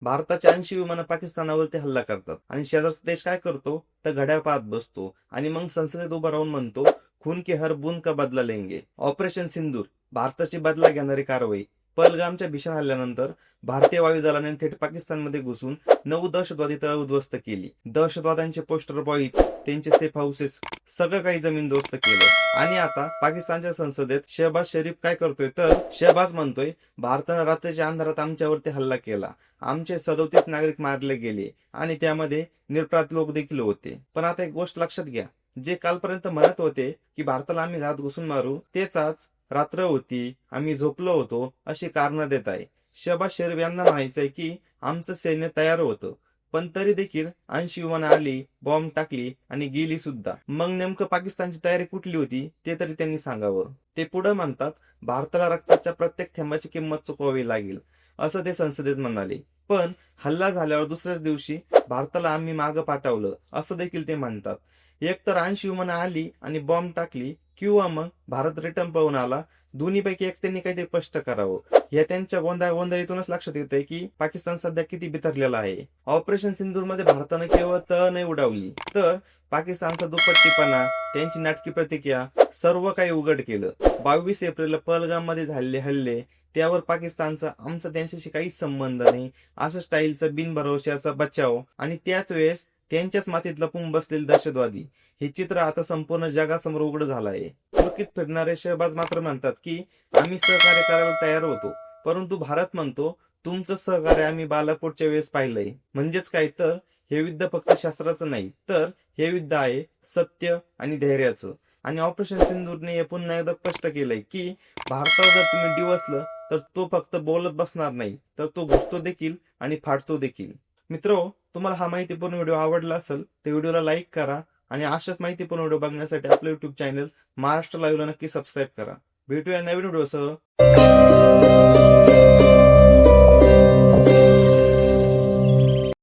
भारताच्या 80 विमानं पाकिस्तानावरती हल्ला करतात आणि शेजारचा देश काय करतो तर घड्याळ पाहत बसतो आणि मग संसदेत उभं राहून म्हणतो खून के हर बूंद का बदला लेंगे. ऑपरेशन सिंदूर, भारताची बदला घेणारी कारवाई. पहलगामच्या भीषण हल्ल्यानंतर भारतीय वायुदलाने थेट पाकिस्तानमध्ये घुसून 9 दहशतवादी तळ उद्ध्वस्त केली. दहशतवाद्यांचे पोस्टर बॉईज, त्यांचे सेफ हाऊसेस, सगळं काही जमीनदोस्त केलं. आणि आता पाकिस्तानच्या संसदेत शहबाज शरीफ काय करतोय तर शहबाज म्हणतोय भारतानं रात्रीच्या अंधारात आमच्यावरती हल्ला केला, आमचे 37 नागरिक मारले गेले आणि त्यामध्ये निरपराध लोक देखील होते. पण आता एक गोष्ट लक्षात घ्या, जे कालपर्यंत म्हणत होते की भारताला आम्ही घरात घुसून मारू, तेच आज रात्र होती, आम्ही झोपलो होतो अशी कारणं देत आहे. शहबाज शरीफ यांना म्हणायचंय की आमचं सैन्य तयार होतं, पण तरी देखील 80 विमानं आली, बॉम्ब टाकली आणि गेली सुद्धा. मग नेमकं पाकिस्तानची तयारी कुठली होती ते तरी त्यांनी सांगावं. ते पुढे म्हणतात भारताला रक्ताच्या प्रत्येक थेंबाची किंमत चुकवावी लागेल असं ते संसदेत म्हणाले. पण हल्ला झाल्यावर दुसऱ्याच दिवशी भारताला आम्ही मागं पाठवलं असं देखील ते म्हणतात. एक तर 80 विमानं आली आणि बॉम्ब टाकली किंवा मग भारत रिटर्न पळून आला, दोन्हीपैकी एक त्यांनी काहीतरी स्पष्ट करावं. या त्यांच्या गोंधळीतूनच लक्षात येतंय की पाकिस्तान सध्या किती बिथरलेला आहे. ऑपरेशन सिंदूर मध्ये भारतानं केवळ तळ नाही उडवली तर पाकिस्तानचा दुपट्टीपणा, त्यांची नाटकी प्रतिक्रिया सर्व काही उघड केलं. 22 एप्रिलला पहलगाम मध्ये झालेले हल्ले, त्यावर पाकिस्तानचा आमचा त्यांच्याशी काहीच संबंध नाही असं स्टाईलचा बिनभरवशाचा बचाव आणि त्याच वेळेस त्यांच्याच मातीत लपून बसलेले दहशतवादी, हे चित्र आता संपूर्ण जगासमोर उघड झालं आहे. तुर्कीत फिरणारे शहबाज मात्र म्हणतात की आम्ही सहकार्य करायला तयार होतो, परंतु भारत म्हणतो तुमचं सहकार्य आम्ही बालाकोटच्या वेळेस पाहिलंय. म्हणजेच काय तर हे युद्ध फक्त शस्त्राचं नाही तर हे युद्ध आहे सत्य आणि धैर्याचं. आणि ऑपरेशन सिंदूरने हे पुन्हा एकदा स्पष्ट केलंय की भारतावर जर तुम्ही डिवसलं तर तो फक्त बोलत बसणार नाही तर तो घुसतो देखील आणि फाडतो देखील. मित्रो, तुम्हाला हा माहितीपूर्ण व्हिडिओ आवडला असेल तर व्हिडिओला लाईक करा आणि अशाच माहितीपूर्ण व्हिडिओ बघण्यासाठी आपलं युट्यूब चॅनल महाराष्ट्र लाईव्हला नक्की सबस्क्राईब करा. भेटूया नवीन व्हिडिओसह.